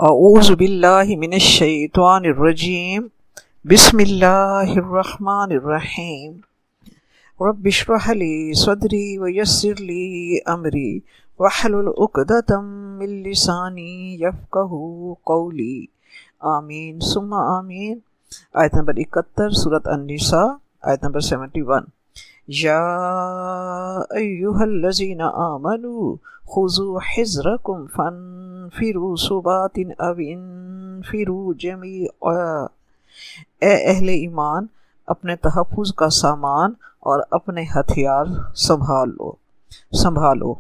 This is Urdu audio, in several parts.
اعوذ باللہ من الشیطان الرجیم بسم اللہ الرحمن الرحیم رب اشرح لی صدری ویسر لی امری واحلل عقدۃ من لسانی یفقہوا قولی آمین ثم آمین۔ آیت نمبر 71 سورۃ النساء، آیت نمبر 71۔ یا ایہا الذین آمنوا خذوا حذرکم فانفروا ثبات او انفروا جمیعا۔ اے اہل ایمان، اپنے تحفظ کا سامان اور اپنے ہتھیار سنبھالو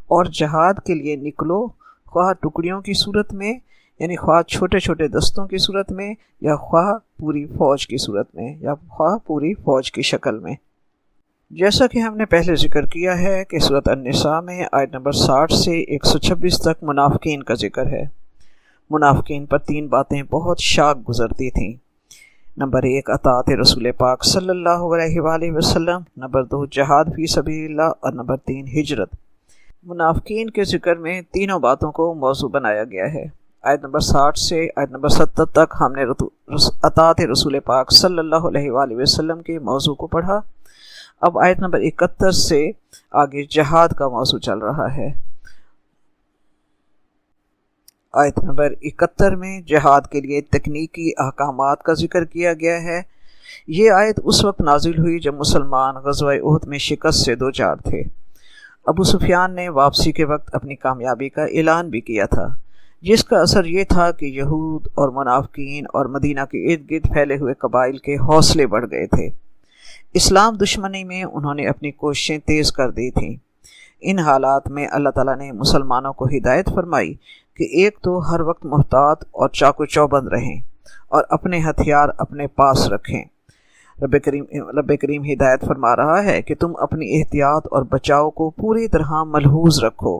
اور جہاد کے لیے نکلو، خواہ ٹکڑیوں کی صورت میں، یعنی خواہ چھوٹے چھوٹے دستوں کی صورت میں، یا خواہ پوری فوج کی صورت میں، یا خواہ پوری فوج کی شکل میں۔ جیسا کہ ہم نے پہلے ذکر کیا ہے کہ سورۃ النساء میں آیت نمبر 60 سے 126 تک منافقین کا ذکر ہے۔ منافقین پر 3 باتیں بہت شاق گزرتی تھیں۔ نمبر 1 اطاعت رسول پاک صلی اللہ علیہ وآلہ وسلم، نمبر 2 جہاد فی سبیل اللہ، اور نمبر 3 ہجرت۔ منافقین کے ذکر میں تینوں باتوں کو موضوع بنایا گیا ہے۔ آیت نمبر 60 سے آیت نمبر 70 تک ہم نے اطاعت رسول پاک صلی اللہ علیہ وآلہ وسلم کے موضوع کو پڑھا۔ اب آیت نمبر 71 سے آگے جہاد کا موضوع چل رہا ہے۔ آیت نمبر 71 میں جہاد کے لیے تکنیکی احکامات کا ذکر کیا گیا ہے۔ یہ آیت اس وقت نازل ہوئی جب مسلمان غزوہ احد میں شکست سے دوچار تھے۔ ابو سفیان نے واپسی کے وقت اپنی کامیابی کا اعلان بھی کیا تھا، جس کا اثر یہ تھا کہ یہود اور منافقین اور مدینہ کے ارد گرد پھیلے ہوئے قبائل کے حوصلے بڑھ گئے تھے۔ اسلام دشمنی میں انہوں نے اپنی کوششیں تیز کر دی تھیں۔ ان حالات میں اللہ تعالیٰ نے مسلمانوں کو ہدایت فرمائی کہ ایک تو ہر وقت محتاط اور چاق و چوبند رہیں اور اپنے ہتھیار اپنے پاس رکھیں۔ رب کریم ہدایت فرما رہا ہے کہ تم اپنی احتیاط اور بچاؤ کو پوری طرح ملحوظ رکھو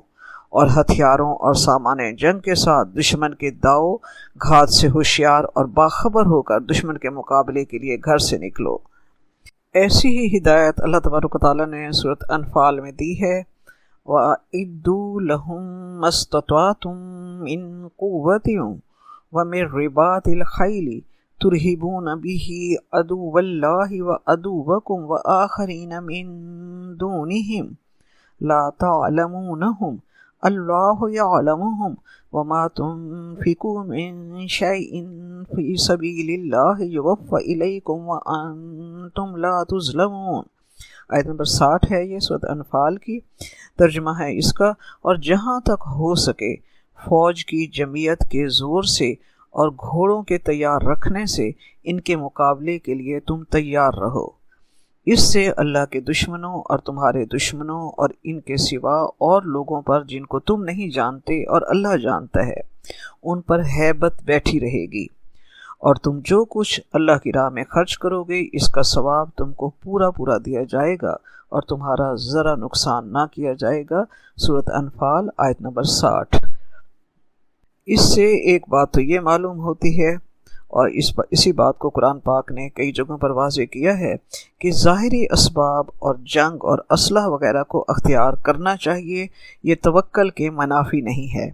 اور ہتھیاروں اور سامان جنگ کے ساتھ دشمن کے داؤ گھات سے ہوشیار اور باخبر ہو کر دشمن کے مقابلے کے لیے گھر سے نکلو۔ ایسی ہی ہدایت اللہ تبارک و تعالیٰ نے سورۃ انفال میں دی ہے۔ وَأَعِدُّوا لَهُم مَّا اسْتَطَعْتُم مِّن قُوَّةٍ وَمِن رِّبَاطِ الْخَيْلِ تُرْهِبُونَ بِهِ عَدُوَّ اللَّهِ وَعَدُوَّكُمْ وَآخَرِينَ مِن دُونِهِمْ لَا تَعْلَمُونَهُمْ اللَّهُ يَعْلَمُهُمْ وَمَا تُنفِقُوا مِن شَيْءٍ فِي سَبِيلِ اللَّهِ يُوَفَّ إِلَيْكُمْ وَأَنتُمْ لَا تُظْلَمُونَ۔ آیت نمبر 60 ہے یہ سورۃ انفال کی۔ ترجمہ ہے اس کا، اور جہاں تک ہو سکے فوج کی جمعیت کے زور سے اور گھوڑوں کے تیار رکھنے سے ان کے مقابلے کے لیے تم تیار رہو۔ اس سے اللہ کے دشمنوں اور تمہارے دشمنوں اور ان کے سوا اور لوگوں پر جن کو تم نہیں جانتے اور اللہ جانتا ہے، ان پر ہیبت بیٹھی رہے گی، اور تم جو کچھ اللہ کی راہ میں خرچ کرو گے اس کا ثواب تم کو پورا پورا دیا جائے گا اور تمہارا ذرا نقصان نہ کیا جائے گا۔ سورۃ انفال آیت نمبر 60۔ اس سے ایک بات تو یہ معلوم ہوتی ہے، اور اسی بات کو قرآن پاک نے کئی جگہوں پر واضح کیا ہے کہ ظاہری اسباب اور جنگ اور اسلحہ وغیرہ کو اختیار کرنا چاہیے، یہ توکل کے منافی نہیں ہے۔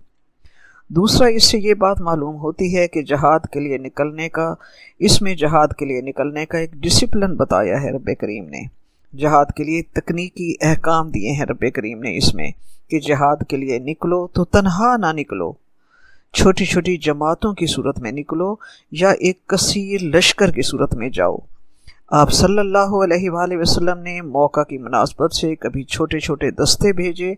دوسرا، اس سے یہ بات معلوم ہوتی ہے کہ جہاد کے لیے نکلنے کا ایک ڈسپلن بتایا ہے رب کریم نے۔ جہاد کے لیے تکنیکی احکام دیے ہیں رب کریم نے اس میں کہ جہاد کے لیے نکلو تو تنہا نہ نکلو، چھوٹی چھوٹی جماعتوں کی صورت میں نکلو یا ایک کثیر لشکر کی صورت میں جاؤ۔ آپ صلی اللہ علیہ وآلہ وسلم نے موقع کی مناسبت سے کبھی چھوٹے چھوٹے دستے بھیجے،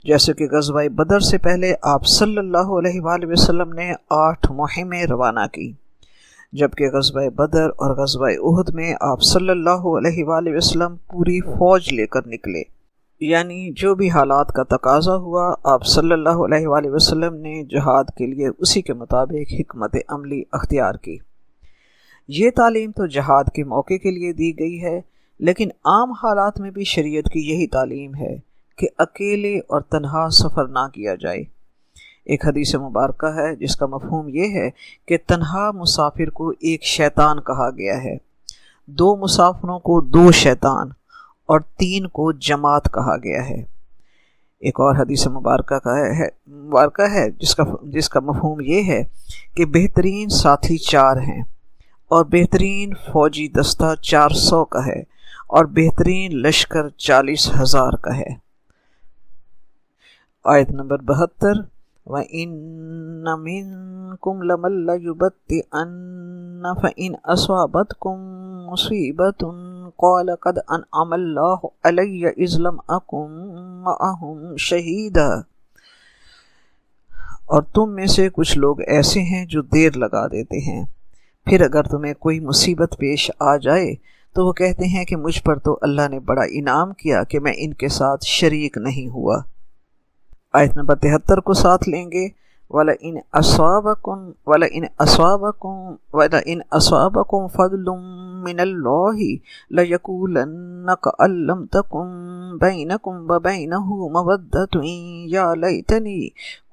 جیسے کہ غزوہ بدر سے پہلے آپ صلی اللہ علیہ وآلہ وسلم نے 8 مہمیں روانہ کی، جبکہ غزوہ بدر اور غزوہ احد میں آپ صلی اللہ علیہ وآلہ وسلم پوری فوج لے کر نکلے، یعنی جو بھی حالات کا تقاضا ہوا آپ صلی اللہ علیہ وآلہ وسلم نے جہاد کے لیے اسی کے مطابق حکمت عملی اختیار کی۔ یہ تعلیم تو جہاد کے موقع کے لیے دی گئی ہے، لیکن عام حالات میں بھی شریعت کی یہی تعلیم ہے کہ اکیلے اور تنہا سفر نہ کیا جائے۔ ایک حدیث مبارکہ ہے جس کا مفہوم یہ ہے کہ تنہا مسافر کو ایک شیطان کہا گیا ہے، 2 مسافروں کو 2 شیطان، اور 3 کو جماعت کہا گیا ہے۔ ایک اور حدیث مبارکہ ہے جس کا مفہوم یہ ہے کہ بہترین ساتھی 4 ہیں، اور بہترین فوجی دستہ 400 کا ہے، اور بہترین لشکر 40,000 کا ہے۔ آیت نمبر 72، وَإِنَّ مِنْكُمْ لَمَن لَّيُبَطِّئَنَّ فَإِنْ أَصَابَتْكُم مُّصِيبَةٌ قَالَ قَدْ أَنْعَمَ اللَّهُ عَلَيَّ إِذْ لَمْ أَكُن مَّعَهُمْ شَهِيدًا۔ اور تم میں سے کچھ لوگ ایسے ہیں جو دیر لگا دیتے ہیں، پھر اگر تمہیں کوئی مصیبت پیش آ جائے تو وہ کہتے ہیں کہ مجھ پر تو اللہ نے بڑا انعام کیا کہ میں ان کے ساتھ شریک نہیں ہوا۔ آیت نمبر 73 کو ساتھ لیں گے، وَلَئِنْ أَصَابَكُمْ فَضْلٌ مِّنَ اللَّهِ لَيَقُولَنَّ كَأَن لَّمْ تَكُن بَيْنَكُمْ وَبَيْنَهُ مَوَدَّةٌ يَا لَيْتَنِي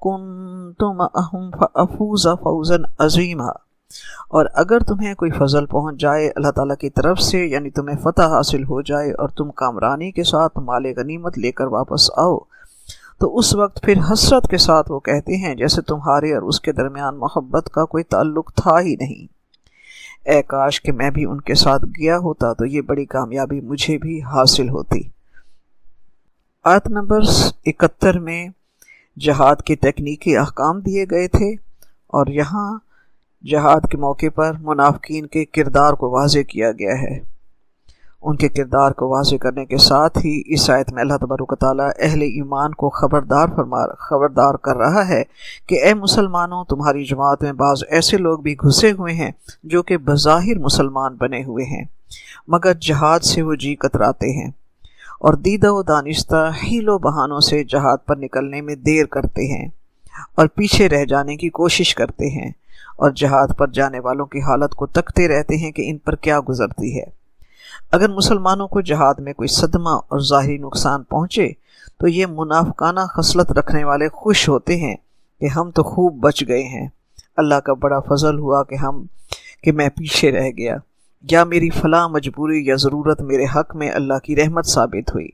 كُنتُ مَعَهُمْ فَأَفُوزَ فَوْزًا عَظِيمًا۔ اور اگر تمہیں کوئی فضل پہنچ جائے اللہ تعالیٰ کی طرف سے، یعنی تمہیں فتح حاصل ہو جائے اور تم کامرانی کے ساتھ مال غنیمت لے کر واپس آؤ، تو اس وقت پھر حسرت کے ساتھ وہ کہتے ہیں جیسے تمہارے اور اس کے درمیان محبت کا کوئی تعلق تھا ہی نہیں، اے کاش کہ میں بھی ان کے ساتھ گیا ہوتا تو یہ بڑی کامیابی مجھے بھی حاصل ہوتی۔ آیت نمبر 71 میں جہاد کے تکنیکی احکام دیے گئے تھے، اور یہاں جہاد کے موقع پر منافقین کے کردار کو واضح کیا گیا ہے۔ ان کے کردار کو واضح کرنے کے ساتھ ہی اس آیت میں اللہ تبارک و تعالیٰ اہل ایمان کو خبردار کر رہا ہے کہ اے مسلمانوں، تمہاری جماعت میں بعض ایسے لوگ بھی گھسے ہوئے ہیں جو کہ بظاہر مسلمان بنے ہوئے ہیں، مگر جہاد سے وہ جی کتراتے ہیں اور دیدہ و دانستہ حیل و بہانوں سے جہاد پر نکلنے میں دیر کرتے ہیں اور پیچھے رہ جانے کی کوشش کرتے ہیں، اور جہاد پر جانے والوں کی حالت کو تکتے رہتے ہیں کہ ان پر کیا گزرتی ہے۔ اگر مسلمانوں کو جہاد میں کوئی صدمہ اور ظاہری نقصان پہنچے تو یہ منافقانہ خصلت رکھنے والے خوش ہوتے ہیں کہ ہم تو خوب بچ گئے ہیں، اللہ کا بڑا فضل ہوا کہ میں پیچھے رہ گیا، یا میری فلاں مجبوری یا ضرورت میرے حق میں اللہ کی رحمت ثابت ہوئی،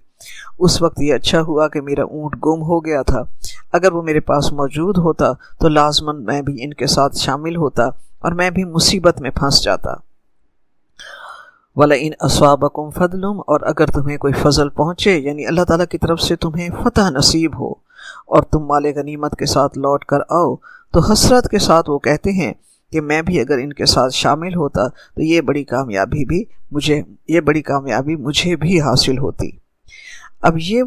اس وقت یہ اچھا ہوا کہ میرا اونٹ گم ہو گیا تھا، اگر وہ میرے پاس موجود ہوتا تو لازماً میں بھی ان کے ساتھ شامل ہوتا اور میں بھی مصیبت میں پھنس جاتا۔ وَلَئِنْ أَصَابَكُمْ فَضْلٌ، اور اگر تمہیں کوئی فضل پہنچے، یعنی اللہ تعالیٰ کی طرف سے تمہیں فتح نصیب ہو اور تم مال غنیمت کے ساتھ لوٹ کر آؤ، تو حسرت کے ساتھ وہ کہتے ہیں کہ میں بھی اگر ان کے ساتھ شامل ہوتا تو یہ بڑی کامیابی مجھے بھی حاصل ہوتی۔ اب یہ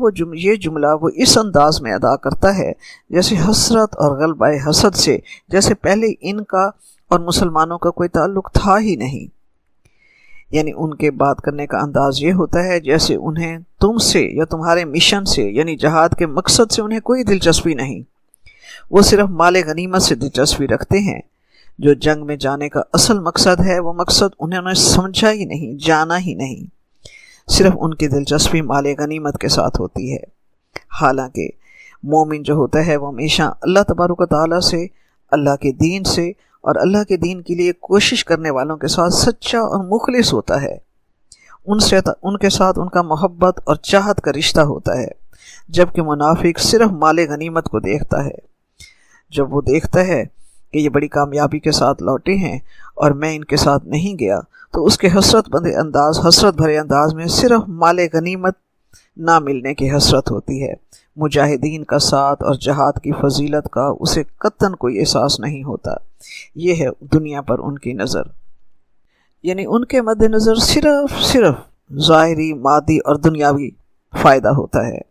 جملہ وہ اس انداز میں ادا کرتا ہے جیسے حسرت اور غلبہ حسد سے جیسے پہلے ان کا اور مسلمانوں کا کوئی تعلق تھا ہی نہیں، یعنی ان کے بات کرنے کا انداز یہ ہوتا ہے جیسے انہیں تم سے یا تمہارے مشن سے، یعنی جہاد کے مقصد سے انہیں کوئی دلچسپی نہیں، وہ صرف مال غنیمت سے دلچسپی رکھتے ہیں۔ جو جنگ میں جانے کا اصل مقصد ہے وہ مقصد انہوں نے سمجھا ہی نہیں، جانا ہی نہیں، صرف ان کی دلچسپی مال غنیمت کے ساتھ ہوتی ہے۔ حالانکہ مومن جو ہوتا ہے وہ ہمیشہ اللہ تبارک و تعالیٰ سے، اللہ کے دین سے اور اللہ کے دین کے لیے کوشش کرنے والوں کے ساتھ سچا اور مخلص ہوتا ہے، ان کے ساتھ ان کا محبت اور چاہت کا رشتہ ہوتا ہے، جبکہ منافق صرف مال غنیمت کو دیکھتا ہے۔ جب وہ دیکھتا ہے کہ یہ بڑی کامیابی کے ساتھ لوٹے ہیں اور میں ان کے ساتھ نہیں گیا، تو اس کے حسرت بھرے انداز میں صرف مال غنیمت نہ ملنے کی حسرت ہوتی ہے، مجاہدین کا ساتھ اور جہاد کی فضیلت کا اسے قطعاً کوئی احساس نہیں ہوتا۔ یہ ہے دنیا پر ان کی نظر، یعنی ان کے مد نظر صرف ظاہری، مادی اور دنیاوی فائدہ ہوتا ہے۔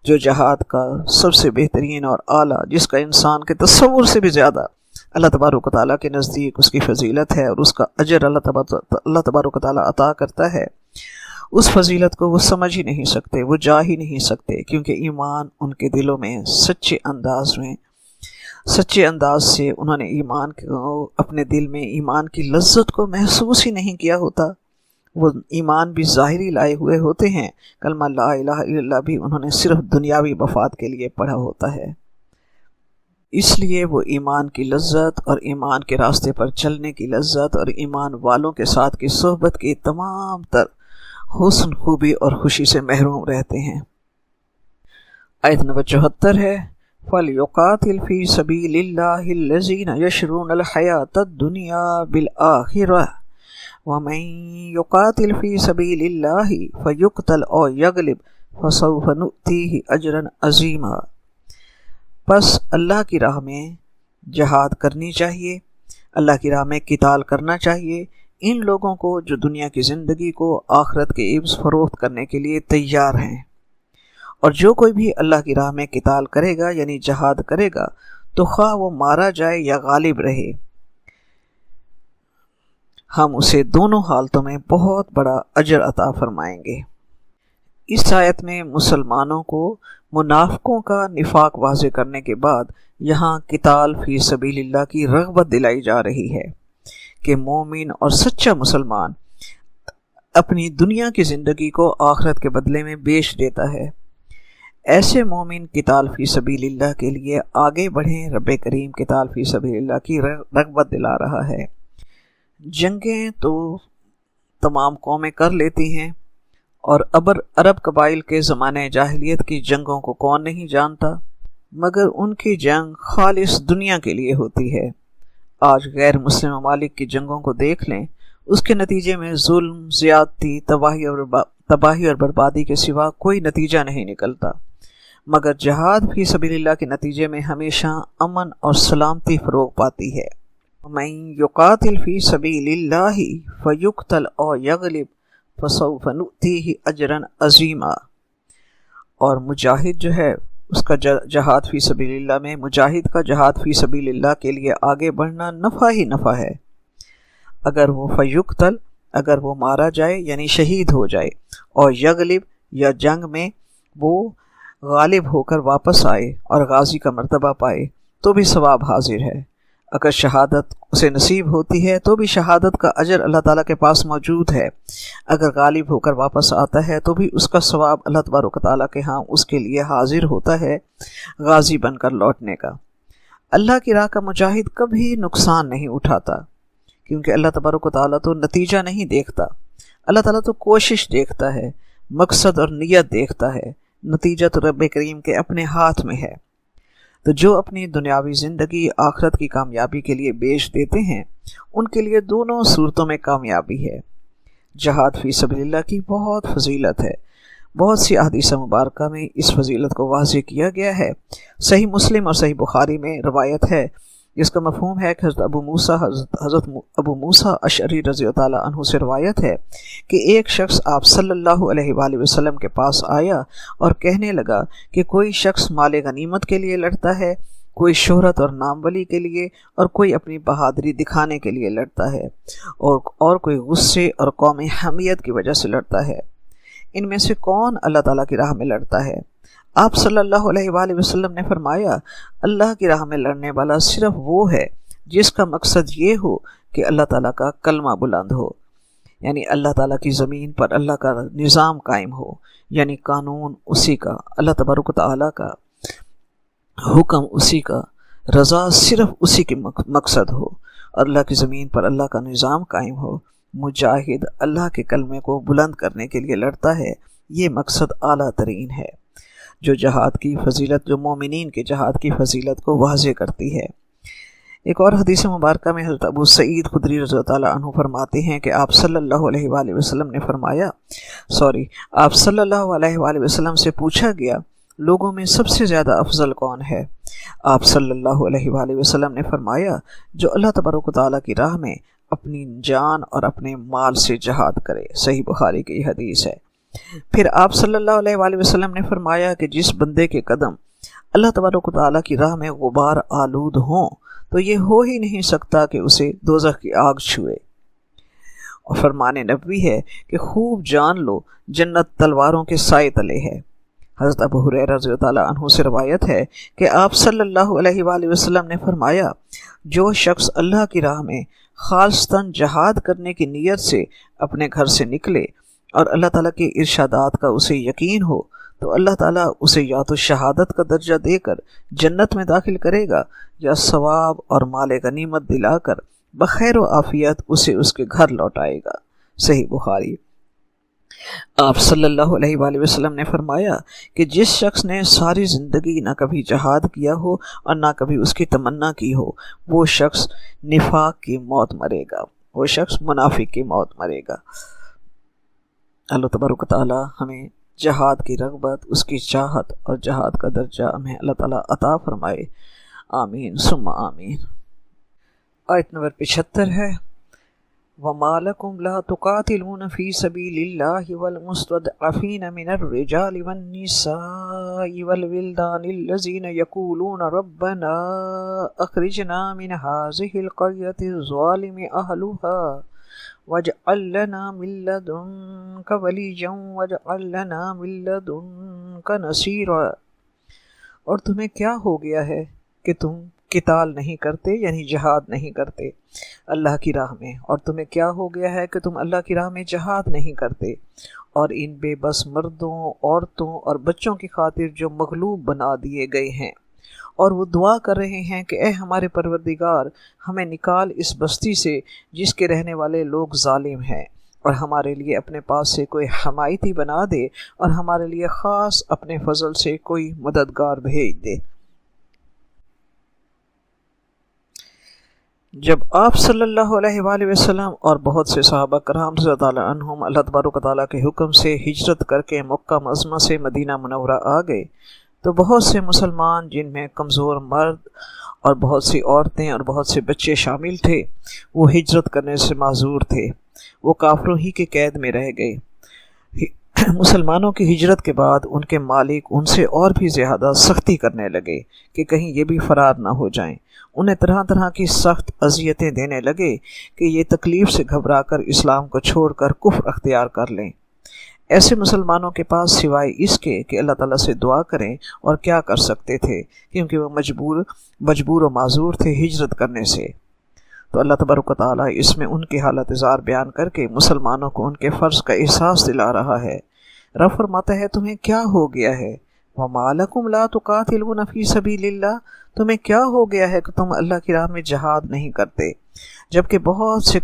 جو جہاد کا سب سے بہترین اور اعلیٰ، جس کا انسان کے تصور سے بھی زیادہ اللہ تبارک و تعالیٰ کے نزدیک اس کی فضیلت ہے اور اس کا اجر اللہ تبارک و تعالیٰ عطا کرتا ہے، اس فضیلت کو وہ سمجھ ہی نہیں سکتے، وہ جا ہی نہیں سکتے، کیونکہ ایمان ان کے دلوں میں سچے انداز سے انہوں نے ایمان کو اپنے دل میں ایمان کی لذت کو محسوس ہی نہیں کیا ہوتا۔ وہ ایمان بھی ظاہری لائے ہوئے ہوتے ہیں، کلمہ لا الہ الا اللہ بھی انہوں نے صرف دنیاوی مفاد کے لیے پڑھا ہوتا ہے۔ اس لیے وہ ایمان کی لذت اور ایمان کے راستے پر چلنے کی لذت اور ایمان والوں کے ساتھ کی صحبت کی تمام تر حسن، خوبی اور خوشی سے محروم رہتے ہیں۔ آیت نمبر 74 ہے فَلْيُقَاتِلْ فِي سَبِيلِ اللَّهِ الَّذِينَ يَشْرُونَ الْحَيَاةَ الدُّنْيَا بِالْآخِرَةِ وَمَنْ يُقَاتِلْ فِي سَبِيلِ اللَّهِ فَيُقْتَلْ أَوْ يَغْلِبْ فَسَوْفَ نُؤْتِيهِ أَجْرًا عَظِيمًا۔ پس اللہ کی راہ میں جہاد کرنی چاہیے، اللہ کی راہ میں قتال کرنا چاہیے ان لوگوں کو جو دنیا کی زندگی کو آخرت کے عوض فروخت کرنے کے لیے تیار ہیں، اور جو کوئی بھی اللہ کی راہ میں قتال کرے گا یعنی جہاد کرے گا تو خواہ وہ مارا جائے یا غالب رہے، ہم اسے دونوں حالتوں میں بہت بڑا اجر عطا فرمائیں گے۔ اس آیت میں مسلمانوں کو منافقوں کا نفاق واضح کرنے کے بعد یہاں قتال فی سبیل اللہ کی رغبت دلائی جا رہی ہے کہ مومن اور سچا مسلمان اپنی دنیا کی زندگی کو آخرت کے بدلے میں بیچ دیتا ہے۔ ایسے مومن قتال فی سبیل اللہ کے لیے آگے بڑھیں۔ رب کریم قتال فی سبیل اللہ کی رغبت دلا رہا ہے۔ جنگیں تو تمام قومیں کر لیتی ہیں، اور عرب قبائل کے زمانے جاہلیت کی جنگوں کو کون نہیں جانتا، مگر ان کی جنگ خالص دنیا کے لیے ہوتی ہے۔ آج غیر مسلم ممالک کی جنگوں کو دیکھ لیں، اس کے نتیجے میں ظلم، زیادتی، تباہی اور بربادی کے سوا کوئی نتیجہ نہیں نکلتا، مگر جہاد فی سبیل اللہ کے نتیجے میں ہمیشہ امن اور سلامتی فروغ پاتی ہے۔ مَن یقاتل فی سبیل اللہ فیقتل او یغلب فسوف نؤتیہ اجرا عظیما۔ اور مجاہد جو ہے اس کا جہاد فی سبیل اللہ میں، مجاہد کا جہاد فی سبیل اللہ کے لیے آگے بڑھنا نفع ہی نفع ہے۔ اگر وہ فیقتل، اگر وہ مارا جائے یعنی شہید ہو جائے، اور یغلب یا جنگ میں وہ غالب ہو کر واپس آئے اور غازی کا مرتبہ پائے تو بھی ثواب حاضر ہے۔ اگر شہادت اسے نصیب ہوتی ہے تو بھی شہادت کا اجر اللہ تعالیٰ کے پاس موجود ہے۔ اگر غالب ہو کر واپس آتا ہے تو بھی اس کا ثواب اللہ تبارک و تعالیٰ کے ہاں اس کے لیے حاضر ہوتا ہے غازی بن کر لوٹنے کا۔ اللہ کی راہ کا مجاہد کبھی نقصان نہیں اٹھاتا، کیونکہ اللہ تبارک و تعالیٰ تو نتیجہ نہیں دیکھتا، اللہ تعالیٰ تو کوشش دیکھتا ہے، مقصد اور نیت دیکھتا ہے، نتیجہ تو رب کریم کے اپنے ہاتھ میں ہے۔ تو جو اپنی دنیاوی زندگی آخرت کی کامیابی کے لیے بیچ دیتے ہیں ان کے لیے دونوں صورتوں میں کامیابی ہے۔ جہاد فی سبیل اللہ کی بہت فضیلت ہے، بہت سی احادیث مبارکہ میں اس فضیلت کو واضح کیا گیا ہے۔ صحیح مسلم اور صحیح بخاری میں روایت ہے جس کا مفہوم ہے کہ حضرت ابو موسیٰ اشعری رضی اللہ تعالیٰ عنہ سے روایت ہے کہ ایک شخص آپ صلی اللہ علیہ وآلہ وسلم کے پاس آیا اور کہنے لگا کہ کوئی شخص مال غنیمت کے لیے لڑتا ہے، کوئی شہرت اور ناموری کے لیے، اور کوئی اپنی بہادری دکھانے کے لیے لڑتا ہے، اور کوئی غصے اور قومی حمیت کی وجہ سے لڑتا ہے۔ ان میں سے کون اللہ تعالیٰ کی راہ میں لڑتا ہے؟ آپ صلی اللہ علیہ وآلہ وسلم نے فرمایا، اللہ کی راہ میں لڑنے والا صرف وہ ہے جس کا مقصد یہ ہو کہ اللہ تعالیٰ کا کلمہ بلند ہو، یعنی اللہ تعالیٰ کی زمین پر اللہ کا نظام قائم ہو، یعنی قانون اسی کا، اللہ تبارک و تعالیٰ کا حکم اسی کا، رضا صرف اسی کے مقصد ہو، اور اللہ کی زمین پر اللہ کا نظام قائم ہو۔ مجاہد اللہ کے کلمے کو بلند کرنے کے لیے لڑتا ہے، یہ مقصد اعلیٰ ترین ہے، جو جہاد کی فضیلت، جو مومنین کے جہاد کی فضیلت کو واضح کرتی ہے۔ ایک اور حدیث مبارکہ میں حضرت ابو سعید خدری رضی اللہ تعالیٰ عنہ فرماتے ہیں کہ آپ صلی اللہ علیہ وآلہ وسلم نے فرمایا، آپ صلی اللہ علیہ وآلہ وسلم سے پوچھا گیا لوگوں میں سب سے زیادہ افضل کون ہے؟ آپ صلی اللہ علیہ وآلہ وسلم نے فرمایا جو اللہ تبارک و تعالیٰ کی راہ میں اپنی جان اور اپنے مال سے جہاد کرے۔ صحیح بخاری کی یہ حدیث ہے۔ پھر آپ صلی اللہ علیہ وآلہ وسلم نے فرمایا کہ جس بندے کے قدم اللہ تبارک و تعالیٰ کی راہ میں غبار آلود ہوں تو یہ ہو ہی نہیں سکتا کہ اسے دوزخ کی آگ چھوئے۔ اور فرمان نبوی ہے کہ خوب جان لو جنت تلواروں کے سائے تلے ہے۔ حضرت ابو ہریرہ رضی اللہ تعالیٰ عنہ سے روایت ہے کہ آپ صلی اللہ علیہ وآلہ وسلم نے فرمایا جو شخص اللہ کی راہ میں خالصتاً جہاد کرنے کی نیت سے اپنے گھر سے نکلے اور اللہ تعالیٰ کے ارشادات کا اسے یقین ہو تو اللہ تعالیٰ اسے یا تو شہادت کا درجہ دے کر جنت میں داخل کرے گا یا ثواب اور مال غنیمت دلا کر بخیر و عافیت اسے اس کے گھر لوٹائے گا۔ صحیح بخاری۔ آپ صلی اللہ علیہ وآلہ وسلم نے فرمایا کہ جس شخص نے ساری زندگی نہ کبھی جہاد کیا ہو اور نہ کبھی اس کی تمنا کی ہو، وہ شخص نفاق کی موت مرے گا، وہ شخص منافق کی موت مرے گا۔ اللہ تبارک و تعالی ہمیں جہاد کی رغبت، اس کی چاہت اور جہاد کا درجہ ہمیں اللہ تعالیٰ عطا فرمائے، آمین ثم آمین۔ آیت نمبر 75 ہے، وَمَا لَكُمْ لَا تُقَاتِلُونَ فِي سَبِيلِ اللَّهِ وَالْمُسْتَضْعَفِينَ مِنَ الرِّجَالِ وَالنِّسَاءِ وَالْوِلْدَانِ الَّذِينَ يَقُولُونَ رَبَّنَا أَخْرِجْنَا مِنْ هَٰذِهِ الْقَرْيَةِ الظَّالِمِ أَهْلُهَا وَاجْعَل لَّنَا مِن لَّدُنكَ وَلِيًّا وَاجْعَل لَّنَا مِن لَّدُنكَ نَصِيرًا۔ اور تمہیں کیا ہو گیا ہے کہ تم قتال نہیں کرتے، یعنی جہاد نہیں کرتے اللہ کی راہ میں، اور تمہیں کیا ہو گیا ہے کہ تم اللہ کی راہ میں جہاد نہیں کرتے، اور ان بے بس مردوں، عورتوں اور بچوں کی خاطر جو مغلوب بنا دیے گئے ہیں، اور وہ دعا کر رہے ہیں کہ اے ہمارے پروردگار، ہمیں نکال اس بستی سے جس کے رہنے والے لوگ ظالم ہیں، اور ہمارے لیے اپنے پاس سے کوئی حمایتی بنا دے، اور ہمارے لیے خاص اپنے فضل سے کوئی مددگار بھیج دے۔ جب آپ صلی اللہ علیہ وآلہ وسلم اور بہت سے صحابہ کرام رضی اللہ تعالیٰ عنہم اللہ تبارک و تعالیٰ کے حکم سے ہجرت کر کے مکہ معظمہ سے مدینہ منورہ آ گئے، تو بہت سے مسلمان، جن میں کمزور مرد اور بہت سی عورتیں اور بہت سے بچے شامل تھے، وہ ہجرت کرنے سے معذور تھے، وہ کافروں ہی کے قید میں رہ گئے۔ مسلمانوں کی ہجرت کے بعد ان کے مالک ان سے اور بھی زیادہ سختی کرنے لگے کہ کہیں یہ بھی فرار نہ ہو جائیں، انہیں طرح طرح کی سخت اذیتیں دینے لگے کہ یہ تکلیف سے گھبرا کر اسلام کو چھوڑ کر کفر اختیار کر لیں۔ ایسے مسلمانوں کے پاس سوائے اس کے کہ اللہ تعالیٰ سے دعا کریں اور کیا کر سکتے تھے، کیونکہ وہ مجبور و معذور تھے ہجرت کرنے سے۔ تو اللہ تبارک و تعالیٰ اس میں ان کی حالت زار بیان کر کے مسلمانوں کو ان کے فرض کا احساس دلا رہا ہے۔ رب فرماتا ہے تمہیں کیا ہو گیا ہے، وَمَا لَكُمْ لَا تُقَاتِلُونَ فِي سَبِيلِ اللَّهِ، تمہیں کیا ہو گیا ہے کہ تم اللہ کی راہ میں جہاد نہیں کرتے، جبکہ بہت سے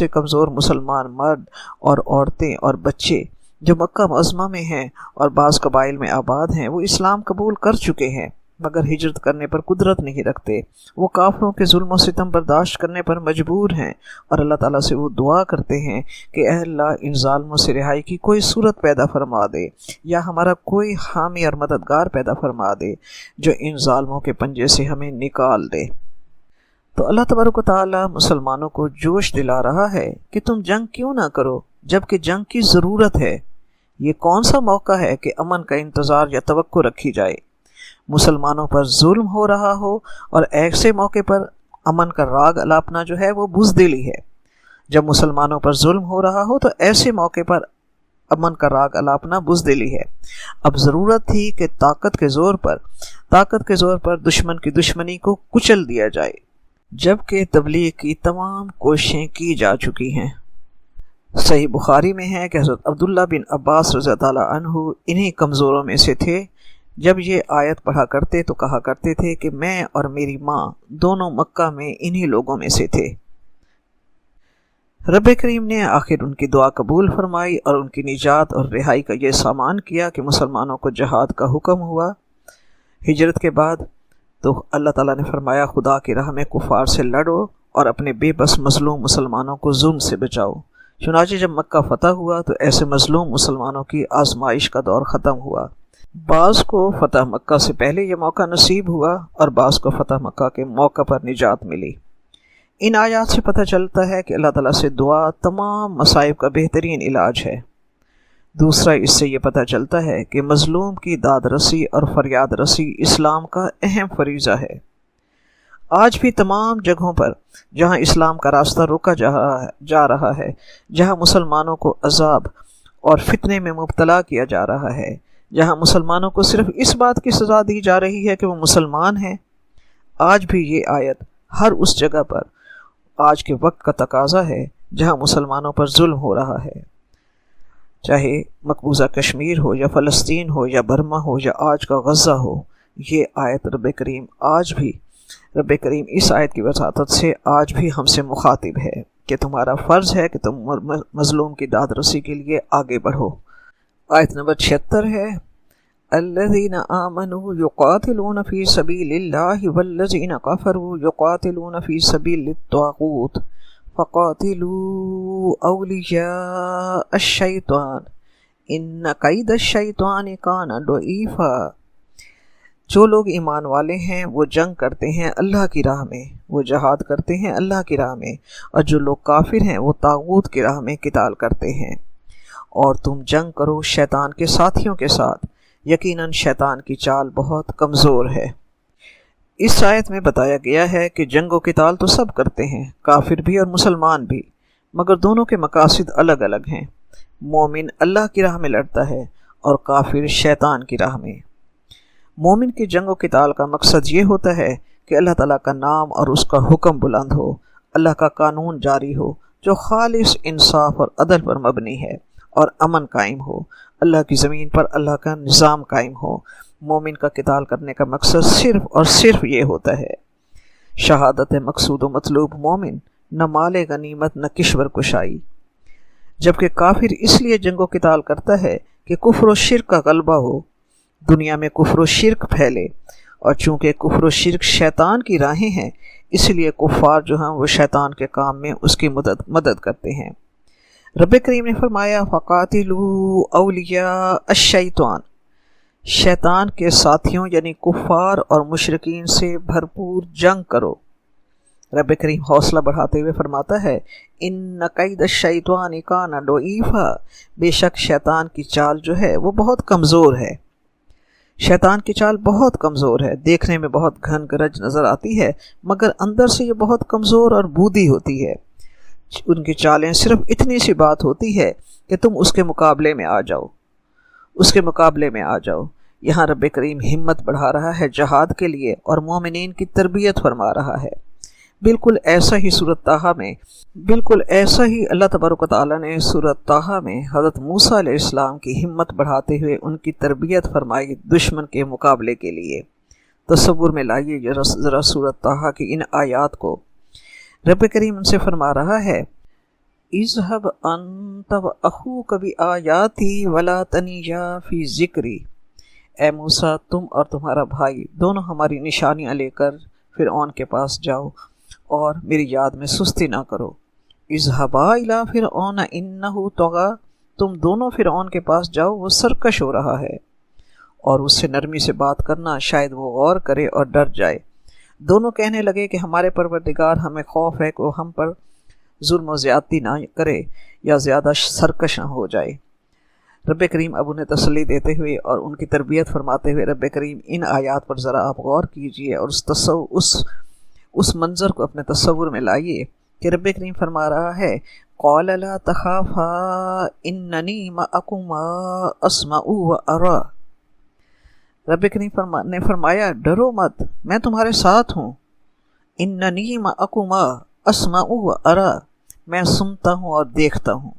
کمزور مسلمان مرد اور عورتیں اور بچے جو مکہ معظمہ میں ہیں اور بعض قبائل میں آباد ہیں، وہ اسلام قبول کر چکے ہیں مگر ہجرت کرنے پر قدرت نہیں رکھتے، وہ کافروں کے ظلم و ستم برداشت کرنے پر مجبور ہیں، اور اللہ تعالیٰ سے وہ دعا کرتے ہیں کہ اے اللہ ان ظالموں سے رہائی کی کوئی صورت پیدا فرما دے، یا ہمارا کوئی حامی اور مددگار پیدا فرما دے جو ان ظالموں کے پنجے سے ہمیں نکال دے۔ تو اللہ تبارک و تعالیٰ مسلمانوں کو جوش دلا رہا ہے کہ تم جنگ کیوں نہ کرو جبکہ جنگ کی ضرورت ہے۔ یہ کون سا موقع ہے کہ امن کا انتظار یا توقع رکھی جائے؟ مسلمانوں پر ظلم ہو رہا ہو اور ایسے موقع پر امن کا راگ الاپنا جو ہے وہ بزدلی ہے۔ جب مسلمانوں پر ظلم ہو رہا ہو تو ایسے موقع پر امن کا راگ الاپنا بزدلی ہے۔ اب ضرورت تھی کہ طاقت کے زور پر دشمن کی دشمنی کو کچل دیا جائے، جبکہ تبلیغ کی تمام کوششیں کی جا چکی ہیں۔ صحیح بخاری میں ہے کہ حضرت عبداللہ بن عباس رضی اللہ عنہ انہی کمزوروں میں سے تھے۔ جب یہ آیت پڑھا کرتے تو کہا کرتے تھے کہ میں اور میری ماں دونوں مکہ میں انہی لوگوں میں سے تھے۔ رب کریم نے آخر ان کی دعا قبول فرمائی اور ان کی نجات اور رہائی کا یہ سامان کیا کہ مسلمانوں کو جہاد کا حکم ہوا۔ ہجرت کے بعد تو اللہ تعالیٰ نے فرمایا خدا کی راہ میں کفار سے لڑو اور اپنے بے بس مظلوم مسلمانوں کو ظلم سے بچاؤ۔ چنانچہ جب مکہ فتح ہوا تو ایسے مظلوم مسلمانوں کی آزمائش کا دور ختم ہوا۔ بعض کو فتح مکہ سے پہلے یہ موقع نصیب ہوا اور بعض کو فتح مکہ کے موقع پر نجات ملی۔ ان آیات سے پتہ چلتا ہے کہ اللہ تعالیٰ سے دعا تمام مصائب کا بہترین علاج ہے۔ دوسرا اس سے یہ پتہ چلتا ہے کہ مظلوم کی داد رسی اور فریاد رسی اسلام کا اہم فریضہ ہے۔ آج بھی تمام جگہوں پر جہاں اسلام کا راستہ روکا جا رہا ہے، جہاں مسلمانوں کو عذاب اور فتنے میں مبتلا کیا جا رہا ہے، جہاں مسلمانوں کو صرف اس بات کی سزا دی جا رہی ہے کہ وہ مسلمان ہیں، آج بھی یہ آیت ہر اس جگہ پر آج کے وقت کا تقاضا ہے جہاں مسلمانوں پر ظلم ہو رہا ہے، چاہے مقبوضہ کشمیر ہو یا فلسطین ہو یا برما ہو یا آج کا غزہ ہو۔ یہ آیت رب کریم اس آیت کی وساطت سے آج بھی ہم سے مخاطب ہے۔ کہ تمہارا فرض ہے کہ تم مظلوم کی داد رسی کے لیے آگے بڑھو۔ آیت نمبر 76 ہے الذین آمنوا یقاتلون فی سبیل اللہ والذین کفروا یقاتلون فی سبیل الطاغوت فقاتلوا اولیاء الشیطان ان کید الشیطان کان ضعیفا۔ جو لوگ ایمان والے ہیں وہ جنگ کرتے ہیں اللہ کی راہ میں، وہ جہاد کرتے ہیں اللہ کی راہ میں، اور جو لوگ کافر ہیں وہ طاغوت کی راہ میں قتال کرتے ہیں۔ اور تم جنگ کرو شیطان کے ساتھیوں کے ساتھ، یقیناً شیطان کی چال بہت کمزور ہے۔ اس آیت میں بتایا گیا ہے کہ جنگ و قتال تو سب کرتے ہیں، کافر بھی اور مسلمان بھی، مگر دونوں کے مقاصد الگ الگ ہیں۔ مومن اللہ کی راہ میں لڑتا ہے اور کافر شیطان کی راہ میں۔ مومن کے جنگ و قتال کا مقصد یہ ہوتا ہے کہ اللہ تعالیٰ کا نام اور اس کا حکم بلند ہو، اللہ کا قانون جاری ہو جو خالص انصاف اور عدل پر مبنی ہے، اور امن قائم ہو، اللہ کی زمین پر اللہ کا نظام قائم ہو۔ مومن کا قتال کرنے کا مقصد صرف اور صرف یہ ہوتا ہے۔ شہادت مقصود و مطلوب مومن، نہ مال غنیمت نہ کشور کشائی۔ جبکہ کافر اس لیے جنگ و قتال کرتا ہے کہ کفر و شرک کا غلبہ ہو، دنیا میں کفر و شرک پھیلے، اور چونکہ کفر و شرک شیطان کی راہیں ہیں، اس لیے کفار جو ہیں وہ شیطان کے کام میں اس کی مدد کرتے ہیں۔ رب کریم نے فرمایا فقاتلوا اولیاء الشیطان، شیطان کے ساتھیوں یعنی کفار اور مشرکین سے بھرپور جنگ کرو۔ رب کریم حوصلہ بڑھاتے ہوئے فرماتا ہے ان کید الشیطان کان ضعیفا، بے شک شیطان کی چال جو ہے وہ بہت کمزور ہے۔ شیطان کی چال بہت کمزور ہے، دیکھنے میں بہت گھن گرج نظر آتی ہے، مگر اندر سے یہ بہت کمزور اور بودھی ہوتی ہے۔ ان کی چالیں صرف اتنی سی بات ہوتی ہے کہ تم اس کے مقابلے میں آ جاؤ، اس کے مقابلے میں آ جاؤ۔ یہاں رب کریم ہمت بڑھا رہا ہے جہاد کے لیے اور مومنین کی تربیت فرما رہا ہے۔ بالکل ایسا ہی اللہ تبارک و تعالیٰ نے سورۃ طٰہٰ میں حضرت موسیٰ علیہ السلام کی ہمت بڑھاتے ہوئے ان کی تربیت فرمائی دشمن کے مقابلے کے لیے۔ تصور میں لائیے ذرا سورۃ طٰہٰ کی ان آیات کو۔ رب کریم ان سے فرما رہا ہے اذهب انت واخوک بآیاتی ولا تنیا فی ذکری، اے موسیٰ تم اور تمہارا بھائی دونوں ہماری نشانیاں لے کر فرعون کے پاس جاؤ اور میری یاد میں سستی نہ کرو۔ اذهبا الی فرعون انہ طغی، تم دونوں فرعون کے پاس جاؤ، وہ سرکش ہو رہا ہے، اور اس سے نرمی سے بات کرنا، شاید وہ غور کرے اور ڈر جائے۔ دونوں کہنے لگے کہ ہمارے پروردگار ہمیں خوف ہے کہ وہ ہم پر ظلم و زیادتی نہ کرے یا زیادہ سرکش نہ ہو جائے۔ رب کریم اب انہیں تسلی دیتے ہوئے اور ان کی تربیت فرماتے ہوئے رب کریم ان آیات پر ذرا آپ غور کیجئے اور اس منظر کو اپنے تصور میں لائیے کہ رب کریم فرما رہا ہے قال لا تخافا اننی معکما اسمع وارى، رب کریم نے فرمایا ڈرو مت، میں تمہارے ساتھ ہوں، اننی معکما اسمع وارى، میں سنتا ہوں اور دیکھتا ہوں۔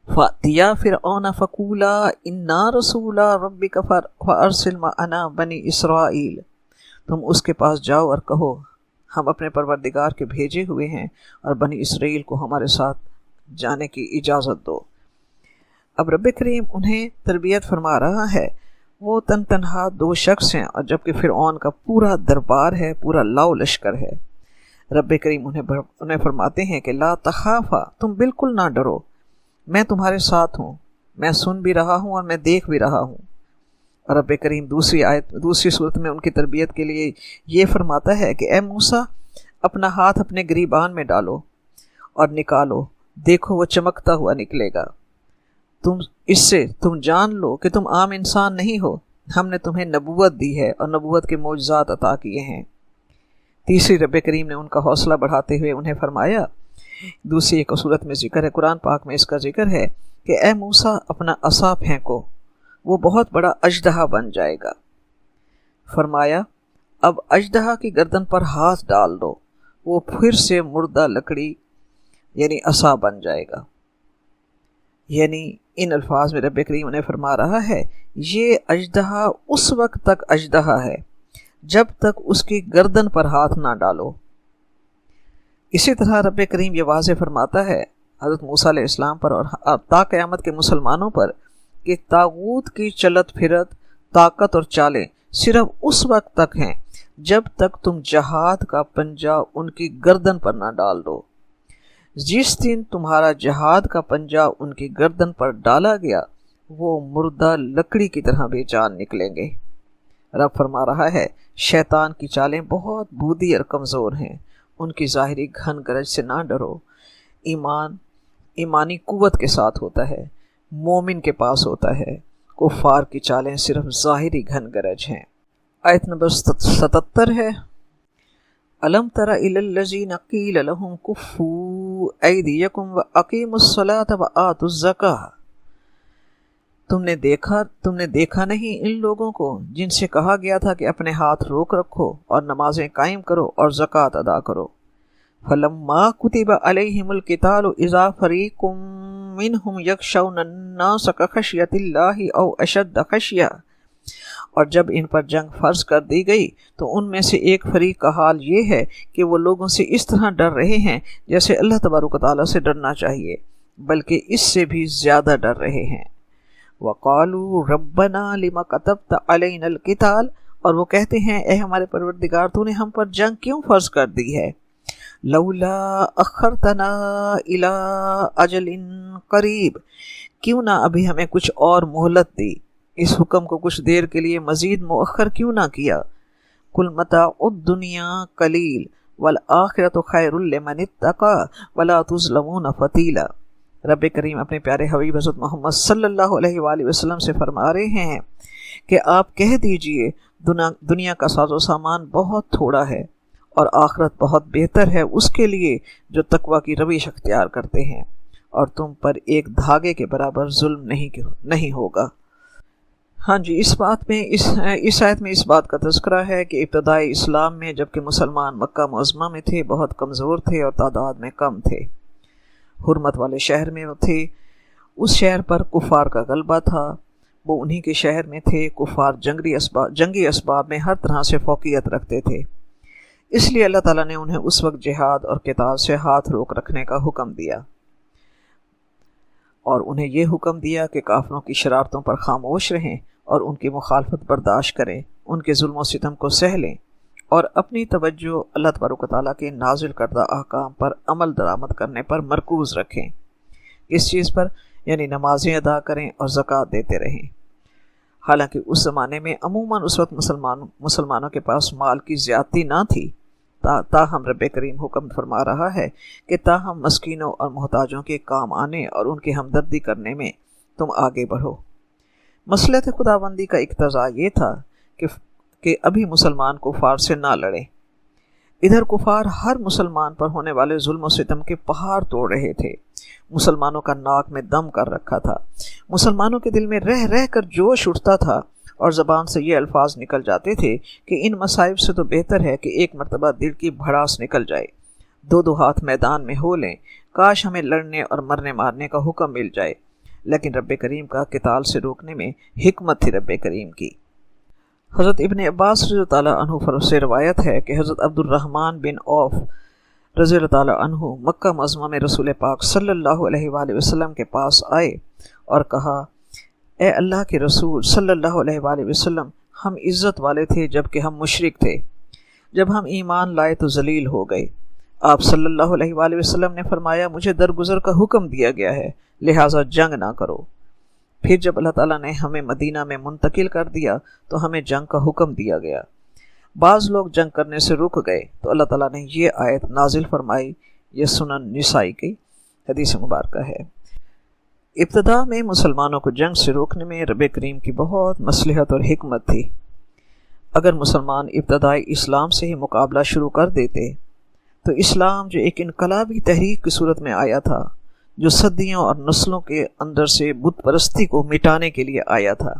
فَأْتِيَا فِرْعَوْنَ فَقُولَا إِنَّا رَسُولَا رَبِّكَ فَأَرْسِلْ مَعَنَا بَنِي إِسْرَائِيل، تم اس کے پاس جاؤ اور کہو ہم اپنے پروردگار کے بھیجے ہوئے ہیں اور بنی اسرائیل کو ہمارے ساتھ جانے کی اجازت دو۔ اب رب کریم انہیں تربیت فرما رہا ہے۔ وہ تنہا دو شخص ہیں، اور جبکہ فرعون کا پورا دربار ہے، پورا لاؤ لشکر ہے۔ رب کریم انہیں فرماتے ہیں کہ لا تخافا، تم بالکل نہ ڈرو، میں تمہارے ساتھ ہوں، میں سن بھی رہا ہوں اور میں دیکھ بھی رہا ہوں۔ اور رب کریم دوسری صورت میں ان کی تربیت کے لیے یہ فرماتا ہے کہ اے موسیٰ اپنا ہاتھ اپنے گریبان میں ڈالو اور نکالو، دیکھو وہ چمکتا ہوا نکلے گا، اس سے تم جان لو کہ تم عام انسان نہیں ہو، ہم نے تمہیں نبوت دی ہے اور نبوت کے معجزات عطا کیے ہیں۔ تیسری رب کریم نے ان کا حوصلہ بڑھاتے ہوئے انہیں فرمایا، دوسری ایک صورت میں ذکر ہے، قرآن پاک میں اس کا ذکر ہے کہ اے موسیٰ اپنا عصا پھینکو، وہ بہت بڑا اژدہا بن جائے گا۔ فرمایا اب اژدہا کی گردن پر ہاتھ ڈال دو، وہ پھر سے مردہ لکڑی یعنی عصا بن جائے گا۔ یعنی ان الفاظ میں رب کریم نے فرما رہا ہے یہ اژدہا اس وقت تک اژدہا ہے جب تک اس کی گردن پر ہاتھ نہ ڈالو۔ اسی طرح رب کریم یہ واضح فرماتا ہے حضرت موسیٰ علیہ السلام پر اور تا قیامت کے مسلمانوں پر کہ طاغوت کی چلت پھرت، طاقت اور چالیں صرف اس وقت تک ہیں جب تک تم جہاد کا پنجہ ان کی گردن پر نہ ڈال دو۔ جس دن تمہارا جہاد کا پنجہ ان کی گردن پر ڈالا گیا وہ مردہ لکڑی کی طرح بے جان نکلیں گے۔ رب فرما رہا ہے شیطان کی چالیں بہت بودی اور کمزور ہیں، ان کی ظاہری گھن گرج سے نہ ڈرو۔ ایمانی قوت کے ساتھ ہوتا ہے، مومن کے پاس ہوتا ہے، کفار کی چالیں صرف ظاہری گھن گرج ہیں۔ آیت نمبر 77 ہے الم تر الی الذین قیل لهم کفوا ایدیکم واقیموا الصلاۃ وآتوا الزکاۃ، تم نے دیکھا نہیں ان لوگوں کو جن سے کہا گیا تھا کہ اپنے ہاتھ روک رکھو اور نمازیں قائم کرو اور زکوٰۃ ادا کرو۔ فلما کتب علیہم القتال اذا فریق منہم یخشون الناس کخشیۃ اللہ او اشد خشیہ، اور جب ان پر جنگ فرض کر دی گئی تو ان میں سے ایک فریق کا حال یہ ہے کہ وہ لوگوں سے اس طرح ڈر رہے ہیں جیسے اللہ تبارک و تعالیٰ سے ڈرنا چاہیے، بلکہ اس سے بھی زیادہ ڈر رہے ہیں۔ وَقَالُوا رَبَّنَا لِمَ كَتَبْتَ عَلَيْنَا الْقِتَالَ، اور وہ کہتے ہیں اے ہمارے پروردگار تو نے ہم پر جنگ کیوں فرض کر دی ہے؟ لَوْلَا أَخَّرْتَنَا إِلَىٰ أَجَلٍ قَرِيبٍ، کیوں نہ ابھی ہمیں کچھ اور مہلت دی، اس حکم کو کچھ دیر کے لیے مزید مؤخر کیوں نہ کیا؟ قُلْ مَتَاعُ الدُّنْيَا قَلِيلٌ وَالْآخِرَةُ خَيْرٌ لِمَنِ اتَّقَىٰ وَلَا تُظْلَمُونَ فَتِيلًا۔ رب کریم اپنے پیارے حبیب حضرت محمد صلی اللہ علیہ وآلہ وسلم سے فرما رہے ہیں کہ آپ کہہ دیجئے دنیا کا ساز و سامان بہت تھوڑا ہے اور آخرت بہت بہتر ہے اس کے لیے جو تقوی کی روش اختیار کرتے ہیں، اور تم پر ایک دھاگے کے برابر ظلم نہیں ہوگا۔ ہاں جی، اس آیت میں اس بات کا تذکرہ ہے کہ ابتدائی اسلام میں جبکہ مسلمان مکہ معظمہ میں تھے بہت کمزور تھے اور تعداد میں کم تھے، حرمت والے شہر میں وہ تھے، اس شہر پر کفار کا غلبہ تھا، وہ انہی کے شہر میں تھے، کفار جنگی اسباب میں ہر طرح سے فوقیت رکھتے تھے، اس لیے اللہ تعالیٰ نے انہیں اس وقت جہاد اور قتال سے ہاتھ روک رکھنے کا حکم دیا، اور انہیں یہ حکم دیا کہ کافروں کی شرارتوں پر خاموش رہیں اور ان کی مخالفت برداشت کریں، ان کے ظلم و ستم کو سہ لیں اور اپنی توجہ اللہ تبارک و تعالیٰ کے نازل کردہ احکام پر عمل درآمد کرنے پر مرکوز رکھیں۔ اس چیز پر یعنی نمازیں ادا کریں اور زکوٰۃ دیتے رہیں۔ حالانکہ اس زمانے میں عموماً اس وقت مسلمانوں کے پاس مال کی زیادتی نہ تھی، تاہم رب کریم حکم فرما رہا ہے کہ تاہم مسکینوں اور محتاجوں کے کام آنے اور ان کی ہمدردی کرنے میں تم آگے بڑھو۔ مصلحت خداوندی کا اقتضا یہ تھا کہ ابھی مسلمان کفار سے نہ لڑے۔ ادھر کفار ہر مسلمان پر ہونے والے ظلم و ستم کے پہاڑ توڑ رہے تھے، مسلمانوں کا ناک میں دم کر رکھا تھا، مسلمانوں کے دل میں رہ رہ کر جوش اٹھتا تھا اور زبان سے یہ الفاظ نکل جاتے تھے کہ ان مصائب سے تو بہتر ہے کہ ایک مرتبہ دل کی بھڑاس نکل جائے، دو ہاتھ میدان میں ہو لیں، کاش ہمیں لڑنے اور مرنے مارنے کا حکم مل جائے، لیکن رب کریم کا قتال سے روکنے میں حکمت تھی رب کریم کی۔ حضرت ابن عباس رضی اللہ تعالیٰ عنہ سے روایت ہے کہ حضرت عبد الرحمن بن عوف رضی اللہ تعالیٰ عنہ مکہ معظمہ میں رسول پاک صلی اللہ علیہ وآلہ وسلم کے پاس آئے اور کہا، اے اللہ کے رسول صلی اللہ علیہ وآلہ وسلم، ہم عزت والے تھے جبکہ ہم مشرک تھے، جب ہم ایمان لائے تو ذلیل ہو گئے۔ آپ صلی اللہ علیہ وآلہ وسلم نے فرمایا، مجھے درگزر کا حکم دیا گیا ہے، لہٰذا جنگ نہ کرو۔ پھر جب اللہ تعالیٰ نے ہمیں مدینہ میں منتقل کر دیا تو ہمیں جنگ کا حکم دیا گیا۔ بعض لوگ جنگ کرنے سے رک گئے تو اللہ تعالیٰ نے یہ آیت نازل فرمائی، یہ سنن نسائی کی حدیث مبارکہ ہے۔ ابتدا میں مسلمانوں کو جنگ سے روکنے میں رب کریم کی بہت مصلحت اور حکمت تھی۔ اگر مسلمان ابتدائی اسلام سے ہی مقابلہ شروع کر دیتے تو اسلام جو ایک انقلابی تحریک کی صورت میں آیا تھا، جو صدیوں اور نسلوں کے اندر سے بت پرستی کو مٹانے کے لیے آیا تھا،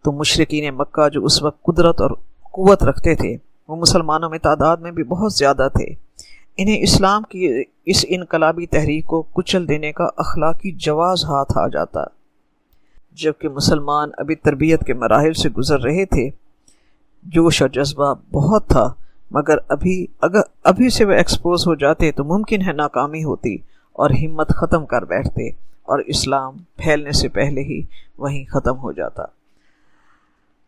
تو مشرکین مکہ جو اس وقت قدرت اور قوت رکھتے تھے وہ مسلمانوں میں تعداد میں بھی بہت زیادہ تھے، انہیں اسلام کی اس انقلابی تحریک کو کچل دینے کا اخلاقی جواز ہاتھ آ جاتا۔ جبکہ مسلمان ابھی تربیت کے مراحل سے گزر رہے تھے، جوش اور جذبہ بہت تھا، مگر ابھی سے وہ ایکسپوز ہو جاتے تو ممکن ہے ناکامی ہوتی اور ہمت ختم کر بیٹھتے اور اسلام پھیلنے سے پہلے ہی وہیں ختم ہو جاتا۔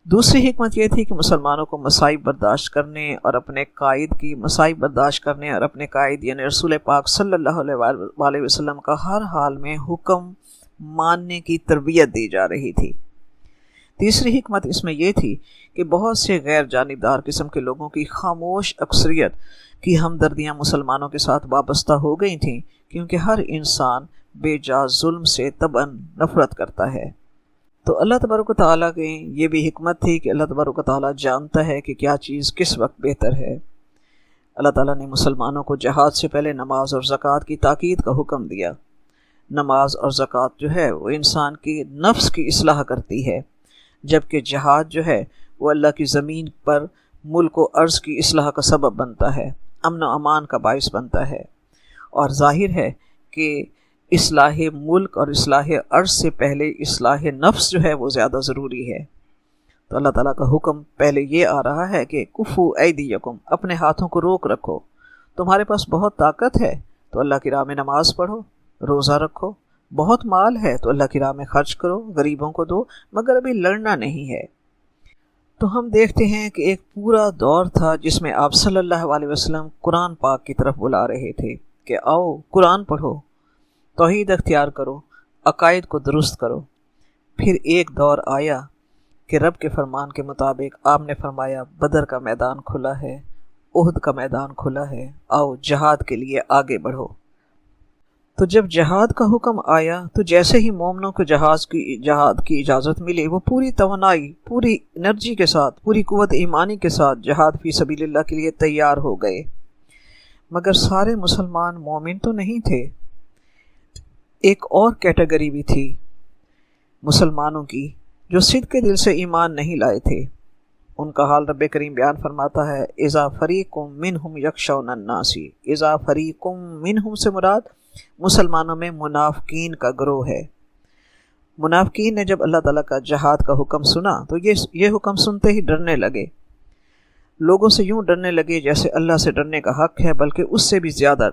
دوسری حکمت یہ تھی کہ مسلمانوں کو مصائب برداشت کرنے اور اپنے قائد یعنی رسول پاک صلی اللہ علیہ وسلم کا ہر حال میں حکم ماننے کی تربیت دی جا رہی تھی۔ تیسری حکمت اس میں یہ تھی کہ بہت سے غیر جانبدار قسم کے لوگوں کی خاموش اکثریت کی ہمدردیاں مسلمانوں کے ساتھ وابستہ ہو گئی تھیں، کیونکہ ہر انسان بے جا ظلم سے طبعاً نفرت کرتا ہے۔ تو اللہ تبارک و تعالیٰ کی یہ بھی حکمت تھی کہ اللہ تبارک و تعالیٰ جانتا ہے کہ کیا چیز کس وقت بہتر ہے۔ اللہ تعالیٰ نے مسلمانوں کو جہاد سے پہلے نماز اور زکوٰۃ کی تاکید کا حکم دیا۔ نماز اور زکوٰۃ جو ہے وہ انسان کی نفس کی اصلاح کرتی ہے، جبکہ جہاد جو ہے وہ اللہ کی زمین پر ملک و ارض کی اصلاح کا سبب بنتا ہے، امن و امان کا باعث بنتا ہے۔ اور ظاہر ہے کہ اصلاح ملک اور اصلاح ارض سے پہلے اصلاح نفس جو ہے وہ زیادہ ضروری ہے۔ تو اللہ تعالیٰ کا حکم پہلے یہ آ رہا ہے کہ کفو ایدیکم، اپنے ہاتھوں کو روک رکھو۔ تمہارے پاس بہت طاقت ہے تو اللہ کی راہ میں نماز پڑھو، روزہ رکھو، بہت مال ہے تو اللہ کی راہ میں خرچ کرو، غریبوں کو دو، مگر ابھی لڑنا نہیں ہے۔ تو ہم دیکھتے ہیں کہ ایک پورا دور تھا جس میں آپ صلی اللہ علیہ وسلم قرآن پاک کی طرف بلا رہے تھے کہ آؤ قرآن پڑھو، توحید اختیار کرو، عقائد کو درست کرو۔ پھر ایک دور آیا کہ رب کے فرمان کے مطابق آپ نے فرمایا بدر کا میدان کھلا ہے، احد کا میدان کھلا ہے، آؤ جہاد کے لیے آگے بڑھو۔ تو جب جہاد کا حکم آیا تو جیسے ہی مومنوں کو جہاد کی اجازت ملی، وہ پوری توانائی، پوری انرجی کے ساتھ، پوری قوت ایمانی کے ساتھ جہاد فی سبیل اللہ کے لیے تیار ہو گئے۔ مگر سارے مسلمان مومن تو نہیں تھے، ایک اور کیٹیگری بھی تھی مسلمانوں کی جو صدق کے دل سے ایمان نہیں لائے تھے۔ ان کا حال رب کریم بیان فرماتا ہے، اذا فریق منہم یخشون الناس، اذا فریق منہم سے مراد مسلمانوں میں منافقین کا گروہ ہے۔ منافقین نے جب اللہ تعالیٰ کا جہاد کا حکم سنا تو یہ حکم سنتے ہی ڈرنے لگے، لوگوں سے یوں ڈرنے لگے جیسے اللہ سے ڈرنے کا حق ہے، بلکہ اس سے بھی زیادہ۔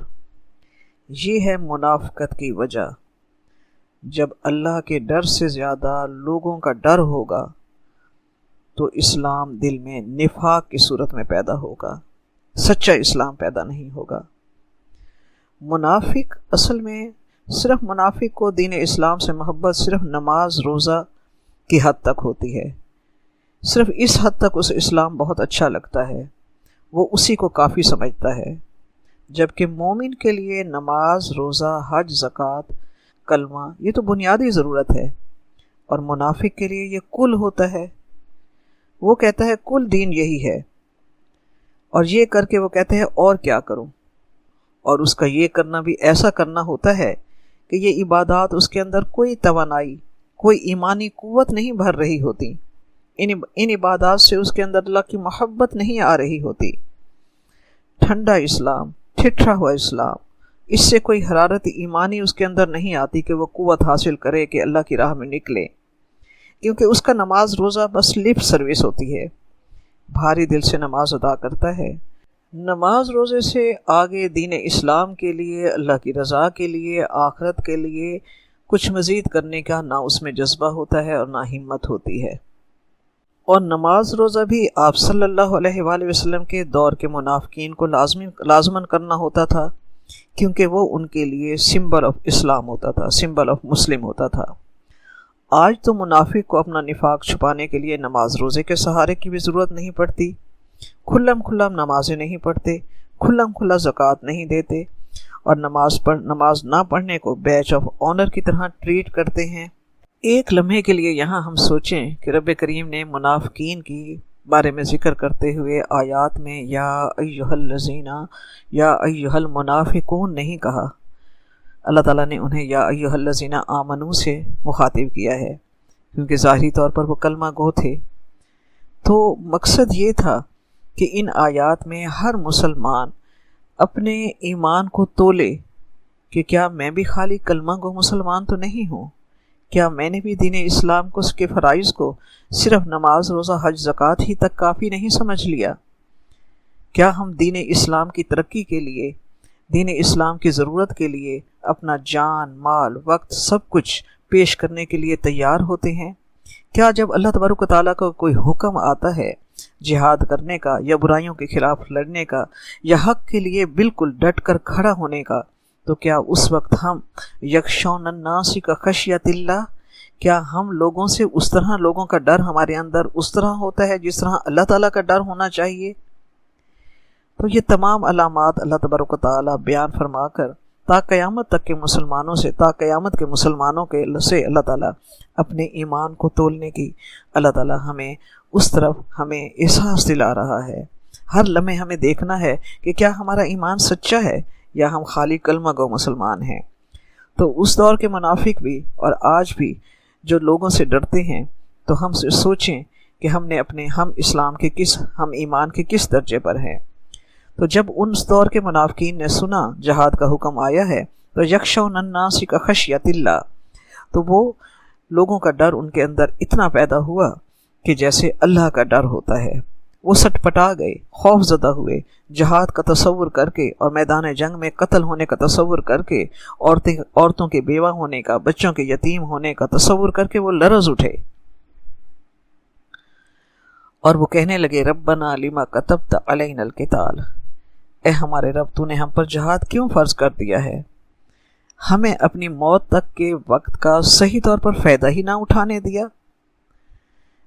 یہ ہے منافقت کی وجہ۔ جب اللہ کے ڈر سے زیادہ لوگوں کا ڈر ہوگا تو اسلام دل میں نفاق کی صورت میں پیدا ہوگا، سچا اسلام پیدا نہیں ہوگا۔ منافق اصل میں صرف منافق کو دین اسلام سے محبت صرف نماز روزہ کی حد تک ہوتی ہے، صرف اس حد تک اسے اسلام بہت اچھا لگتا ہے، وہ اسی کو کافی سمجھتا ہے۔ جبکہ مومن کے لیے نماز روزہ حج زکوٰۃ کلمہ یہ تو بنیادی ضرورت ہے، اور منافق کے لیے یہ کل ہوتا ہے۔ وہ کہتا ہے کل دین یہی ہے، اور یہ کر کے وہ کہتے ہیں اور کیا کروں، اور اس کا یہ کرنا بھی ایسا کرنا ہوتا ہے کہ یہ عبادات اس کے اندر کوئی توانائی، کوئی ایمانی قوت نہیں بھر رہی ہوتی، ان عبادات سے اس کے اندر اللہ کی محبت نہیں آ رہی ہوتی۔ ٹھنڈا اسلام، ٹھٹھا ہوا اسلام، اس سے کوئی حرارت ایمانی اس کے اندر نہیں آتی کہ وہ قوت حاصل کرے کہ اللہ کی راہ میں نکلے، کیونکہ اس کا نماز روزہ بس لپ سروس ہوتی ہے، بھاری دل سے نماز ادا کرتا ہے۔ نماز روزے سے آگے دین اسلام کے لیے، اللہ کی رضا کے لیے، آخرت کے لیے کچھ مزید کرنے کا نہ اس میں جذبہ ہوتا ہے اور نہ ہمت ہوتی ہے۔ اور نماز روزہ بھی آپ صلی اللہ علیہ وآلہ وسلم کے دور کے منافقین کو لازماً کرنا ہوتا تھا، کیونکہ وہ ان کے لیے سمبل آف اسلام ہوتا تھا، سمبل آف مسلم ہوتا تھا۔ آج تو منافق کو اپنا نفاق چھپانے کے لیے نماز روزے کے سہارے کی بھی ضرورت نہیں پڑتی، کھلم نمازیں نہیں پڑھتے، کھلا زکوٰۃ نہیں دیتے، اور نماز نہ پڑھنے کو بیچ آف آنر کی طرح ٹریٹ کرتے ہیں۔ ایک لمحے کے لیے یہاں ہم سوچیں کہ رب کریم نے منافقین کی بارے میں ذکر کرتے ہوئے آیات میں یا ایھا الذین یا ایھا المنافقون نہیں کہا، اللہ تعالیٰ نے انہیں یا ایھا الذین آمنوا سے مخاطب کیا ہے، کیونکہ ظاہری طور پر وہ کلمہ گو تھے۔ تو مقصد یہ تھا کہ ان آیات میں ہر مسلمان اپنے ایمان کو تولے کہ کیا میں بھی خالی کلمہ گو مسلمان تو نہیں ہوں، کیا میں نے بھی دین اسلام کو، اس کے فرائض کو صرف نماز روزہ حج زکوٰۃ ہی تک کافی نہیں سمجھ لیا؟ کیا ہم دین اسلام کی ترقی کے لیے، دین اسلام کی ضرورت کے لیے اپنا جان، مال، وقت سب کچھ پیش کرنے کے لیے تیار ہوتے ہیں؟ کیا جب اللہ تبارک و تعالیٰ کا کوئی حکم آتا ہے جہاد کرنے کا، یا برائیوں کے خلاف لڑنے کا، یا حق کے لیے بالکل ڈٹ کر کھڑا ہونے کا، تو کیا اس وقت ہم یخشون الناس کا خشیت اللہ، کیا ہم لوگوں سے اس طرح، لوگوں کا ڈر ہمارے اندر اس طرح ہوتا ہے جس طرح اللہ تعالیٰ کا ڈر ہونا چاہیے؟ تو یہ تمام علامات اللہ تبارک و تعالیٰ بیان فرما کر تا قیامت تک کے مسلمانوں سے، تا قیامت کے مسلمانوں کے سے اللہ تعالیٰ اپنے ایمان کو تولنے کی اللہ تعالیٰ ہمیں اس طرف ہمیں احساس دلا رہا ہے۔ ہر لمحے ہمیں دیکھنا ہے کہ کیا ہمارا ایمان سچا ہے یا ہم خالی کلمہ گو مسلمان ہیں۔ تو اس دور کے منافق بھی اور آج بھی جو لوگوں سے ڈرتے ہیں، تو ہم سے سوچیں کہ ہم نے اپنے ہم ایمان کے کس درجے پر ہیں۔ تو جب اس دور کے منافقین نے سنا جہاد کا حکم آیا ہے تو یخشون الناس کا خشیت اللہ، تو وہ لوگوں کا ڈر ان کے اندر اتنا پیدا ہوا کہ جیسے اللہ کا ڈر ہوتا ہے۔ وہ سٹ پٹا گئے، خوف زدہ ہوئے، جہاد کا تصور کر کے اور میدان جنگ میں قتل ہونے کا تصور کر کے، عورتوں کے بیوہ ہونے کا، بچوں کے یتیم ہونے کا تصور کر کے وہ لرز اٹھے اور وہ کہنے لگے ربنا لما کتبت علینا القتال، اے ہمارے رب، تو نے ہم پر جہاد کیوں فرض کر دیا ہے؟ ہمیں اپنی موت تک کے وقت کا صحیح طور پر فائدہ ہی نہ اٹھانے دیا۔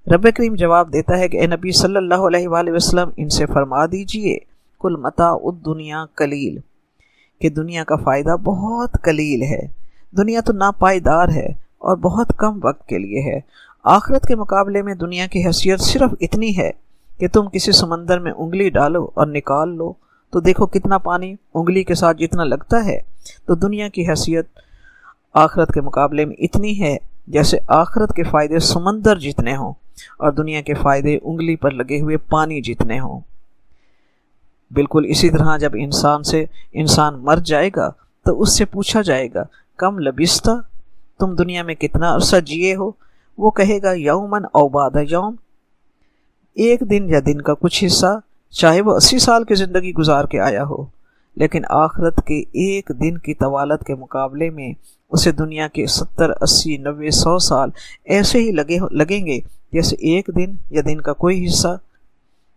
رب کریم جواب دیتا ہے کہ اے نبی صلی اللہ علیہ وآلہ وسلم، ان سے فرما دیجئے کل متاع الدنیا قلیل، کہ دنیا کا فائدہ بہت قلیل ہے، دنیا تو ناپائیدار ہے اور بہت کم وقت کے لیے ہے۔ آخرت کے مقابلے میں دنیا کی حیثیت صرف اتنی ہے کہ تم کسی سمندر میں انگلی ڈالو اور نکال لو تو دیکھو کتنا پانی انگلی کے ساتھ جتنا لگتا ہے۔ تو دنیا کی حیثیت آخرت کے مقابلے میں اتنی ہے جیسے آخرت کے فائدے سمندر جتنے ہوں اور دنیا کے فائدے انگلی پر لگے ہوئے پانی جتنے ہوں۔ بالکل اسی طرح جب انسان مر جائے گا تو اس سے پوچھا جائے گا کم لبستہ، تم دنیا میں کتنا عرصہ جیے ہو؟ وہ کہے گا یومن او بعد یوم، ایک دن یا دن کا کچھ حصہ، چاہے وہ 80 سال کی زندگی گزار کے آیا ہو۔ لیکن آخرت کے ایک دن کی طوالت کے مقابلے میں اسے دنیا کے 70، 80، 90، 100 سال ایسے ہی لگیں گے جیسے ایک دن یا دن کا کوئی حصہ۔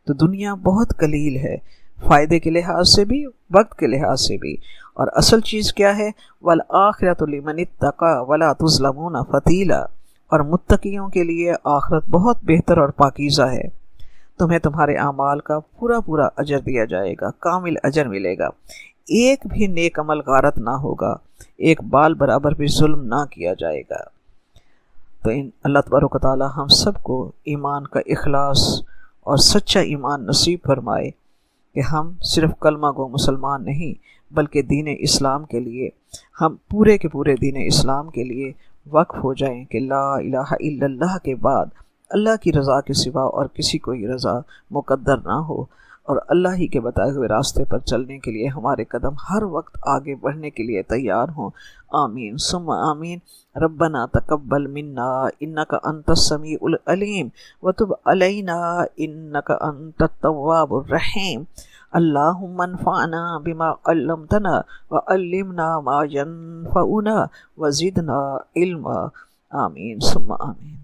تو دنیا بہت قلیل ہے، فائدے کے لحاظ سے بھی، وقت کے لحاظ سے بھی۔ اور اصل چیز کیا ہے؟ وَالْآخِرَةُ لِمَنِ اتَّقَىٰ وَلَا تُظْلَمُونَ فَتِيلًا، اور متقیوں کے لیے آخرت بہت بہتر اور پاکیزہ ہے، تمہیں تمہارے اعمال کا پورا اجر دیا جائے گا، کامل اجر ملے گا، ایک بھی نیک عمل غارت نہ ہوگا، ایک بال برابر بھی ظلم نہ کیا جائے گا۔ تو اللہ تبارک و تعالی ہم سب کو ایمان کا اخلاص اور سچا ایمان نصیب فرمائے کہ ہم صرف کلمہ گو مسلمان نہیں بلکہ دین اسلام کے لیے، ہم پورے کے پورے دین اسلام کے لیے وقف ہو جائیں کہ لا الہ الا اللہ کے بعد اللہ کی رضا کے سوا اور کسی کوئی رضا مقدر نہ ہو، اور اللہ ہی کے بتائے ہوئے راستے پر چلنے کے لیے ہمارے قدم ہر وقت آگے بڑھنے کے لیے تیار ہوں۔ آمین ثم آمین۔ ربنا تقبل منا انک انت السمیع العلیم وتب علینا انک انت التواب الرحیم۔ اللہم انفعنا بما علمتنا وعلمنا ما ينفعنا وزدنا علما۔ آمین ثم آمین۔